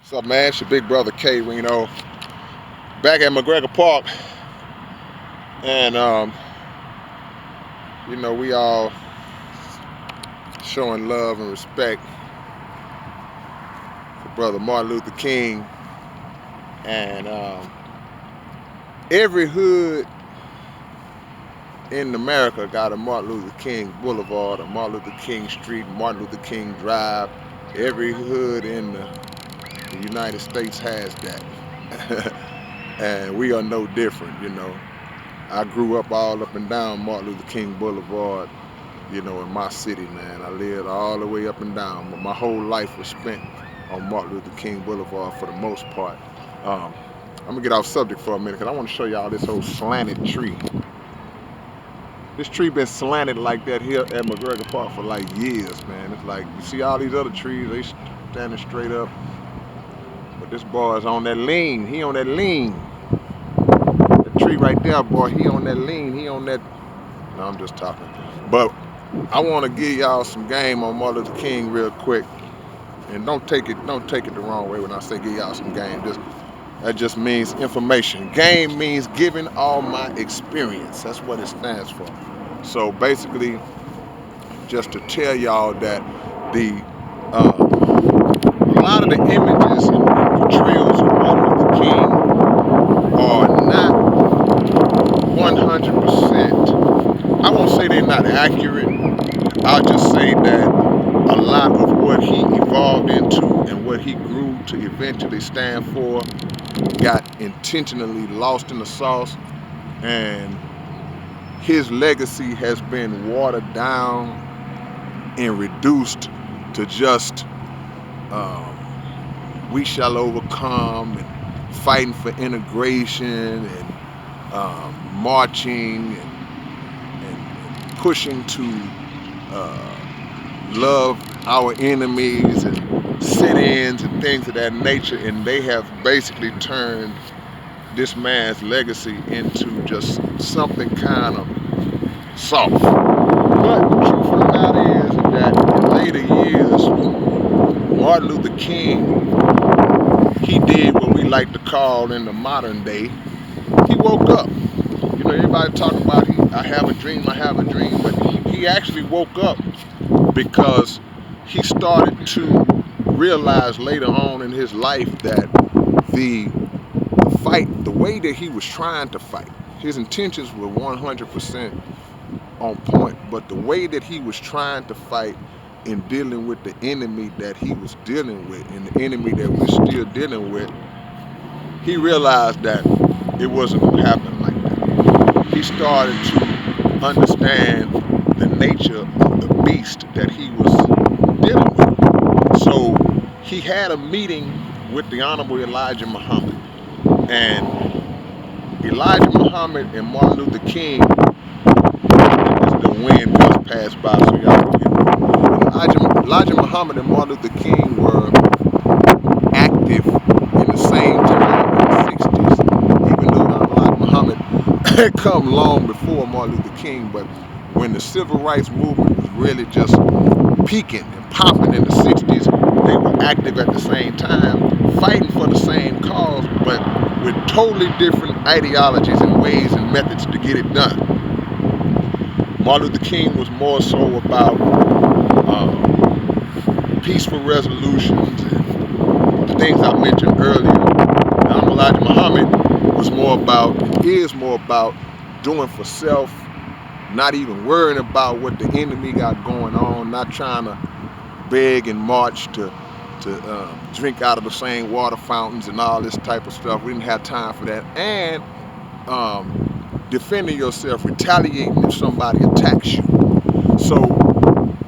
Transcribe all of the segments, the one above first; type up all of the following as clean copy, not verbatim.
What's up, man? It's your big brother K-Rino back at McGregor Park, and we all showing love and respect for brother Martin Luther King, and every hood in America got a Martin Luther King Boulevard, a Martin Luther King Street, Martin Luther King Drive. Every hood in the United States has that. And we are no different. I grew up all up and down Martin Luther King Boulevard, in my city, man. I lived all the way up and down, but my whole life was spent on Martin Luther King Boulevard for the most part. Um, I'm gonna get off subject for a minute because I want to show y'all this old slanted tree. This tree been slanted like that here at McGregor Park for like years, man. It's like you see all these other trees, they standing straight up, but this boy is on that lean. He on that lean. The tree right there, boy, he on that lean. He on that. No, I'm just talking. But I want to give y'all some game on Martin Luther King real quick, and don't take it the wrong way when I say give y'all some game. That just means information. Game means giving all my experience. That's what it stands for. So basically, just to tell y'all that a lot of the images and portrayals of Martin Luther King are not 100%. I won't say they're not accurate. I'll just say that a lot of what he evolved into and what he grew to eventually stand for got intentionally lost in the sauce, and his legacy has been watered down and reduced to just we shall overcome and fighting for integration and marching and pushing to love our enemies and sit-ins and things of that nature, and they have basically turned this man's legacy into just something kind of soft. But the truth of the matter is that in later years, Martin Luther King, he did what we like to call in the modern day, he woke up. Everybody talk about I have a dream, but he actually woke up because he started to realize later on in his life that the fight, the way that he was trying to fight, his intentions were 100% on point, but the way that he was trying to fight in dealing with the enemy that he was dealing with and the enemy that we're still dealing with, he realized that it wasn't going to happen like that. He started to understand the nature of the beast that he was dealing with. So he had a meeting with the Honorable Elijah Muhammad. And Elijah Muhammad and Martin Luther King, the wind just passed by, so y'all can get it. Elijah Muhammad and Martin Luther King were active in the same time in the 60s, even though Elijah Muhammad had come long before Martin Luther King. But when the civil rights movement was really just peaking and popping in the 60s, they were active at the same time, fighting for the same cause, but with totally different ideologies and ways and methods to get it done. Martin Luther King was more so about peaceful resolutions and the things I mentioned earlier. Elijah Muhammad is more about doing for self, not even worrying about what the enemy got going on, not trying to beg and march to drink out of the same water fountains and all this type of stuff. We didn't have time for that. And defending yourself, retaliating if somebody attacks you. So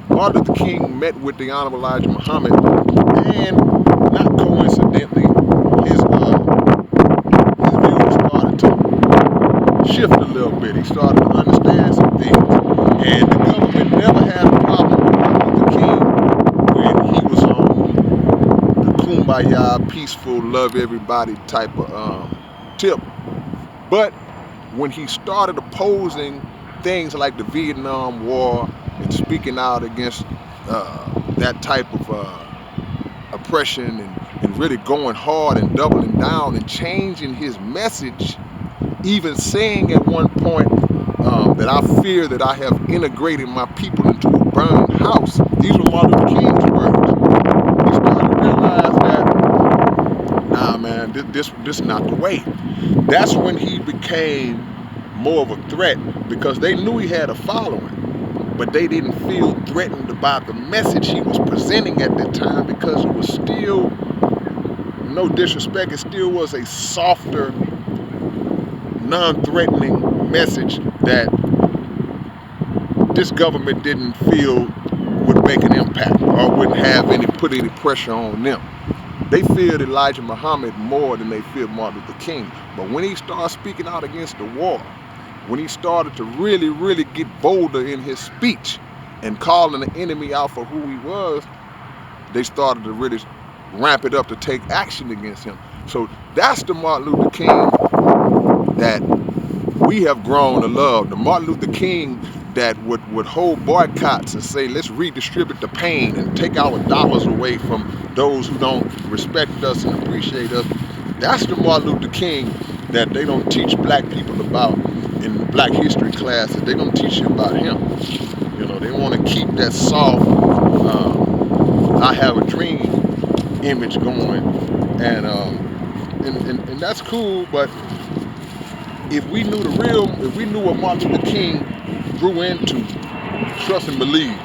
Martin Luther King met with the Honorable Elijah Muhammad, and not coincidentally, his views started to shift a little bit. He started to understand some things, and the government never had a problem with Martin Luther King when he was on the kumbaya, peaceful, love everybody type of tip. But when he started opposing things like the Vietnam War and speaking out against that type of oppression and really going hard and doubling down and changing his message, even saying at one point that I fear that I have integrated my people into a burned house. These were Martin Luther King's words. He started to realize that, nah, man, this is not the way. That's when he became more of a threat, because they knew he had a following, but they didn't feel threatened about the message he was presenting at that time, because it was still, no disrespect, it still was a softer, non-threatening message that this government didn't feel would make an impact or wouldn't have put any pressure on them. They feared Elijah Muhammad more than they feared Martin Luther King. But when he started speaking out against the war, when he started to really, really get bolder in his speech and calling the enemy out for who he was, they started to really ramp it up to take action against him. So that's the Martin Luther King that we have grown to love. The Martin Luther King that would hold boycotts and say, let's redistribute the pain and take our dollars away from those who don't respect us and appreciate us. That's the Martin Luther King that they don't teach black people about in black history classes. They don't teach you about him. You know, they want to keep that soft, I have a dream image going. And that's cool, but if we knew if we knew what Martin Luther King grew into, trust and believe,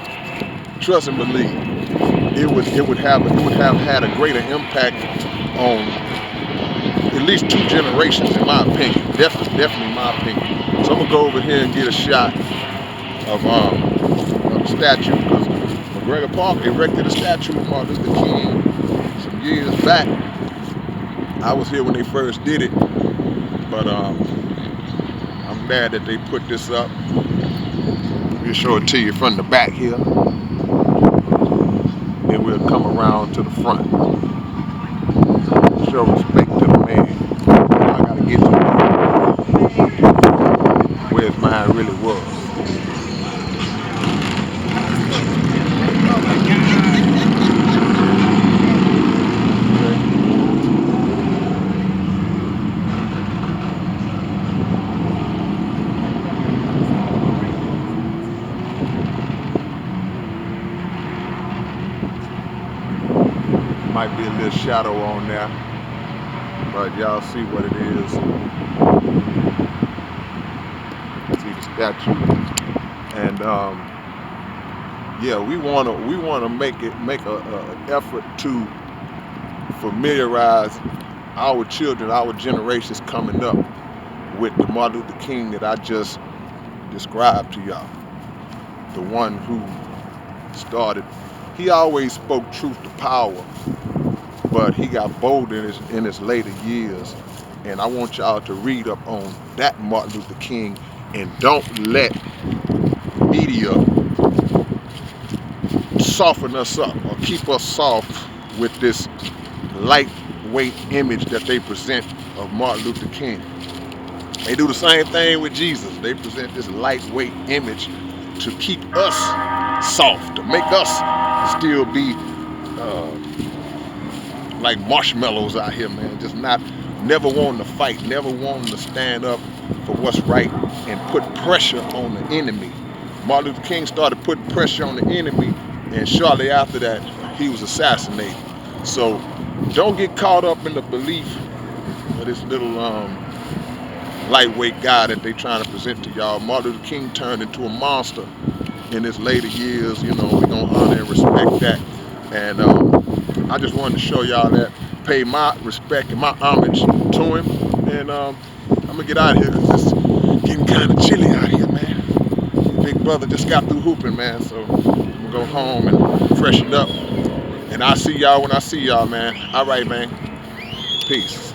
it would have had a greater impact on at least 2 generations, in my opinion. Definitely my opinion. So I'm gonna go over here and get a shot of the statue, because McGregor Park erected a statue of Martin Luther King some years back. I was here when they first did it, but I'm glad that they put this up. We'll show it to you from the back here. Then we'll come around to the front. Show respect to the man. I gotta get to where his mind really was. Might be a little shadow on there, but y'all see what it is. See the statue, and yeah, we wanna make an effort to familiarize our children, our generations coming up, with the Martin Luther King that I just described to y'all. The one who started. He always spoke truth to power, but he got bold in his later years. And I want y'all to read up on that Martin Luther King, and don't let media soften us up or keep us soft with this lightweight image that they present of Martin Luther King. They do the same thing with Jesus. They present this lightweight image to keep us soft, to make us still be like marshmallows out here, man. Just never wanting to fight, never wanting to stand up for what's right and put pressure on the enemy. Martin Luther King started putting pressure on the enemy, and shortly after that, he was assassinated. So don't get caught up in the belief of this little lightweight guy that they trying to present to y'all. Martin Luther King turned into a monster in his later years. You know, we're gonna honor and respect that. And I just wanted to show y'all that, pay my respect and my homage to him. And I'm gonna get out of here because it's getting kind of chilly out here, man. Big brother just got through hooping, man. So I'm gonna go home and freshen up. And I'll see y'all when I see y'all, man. All right, man. Peace.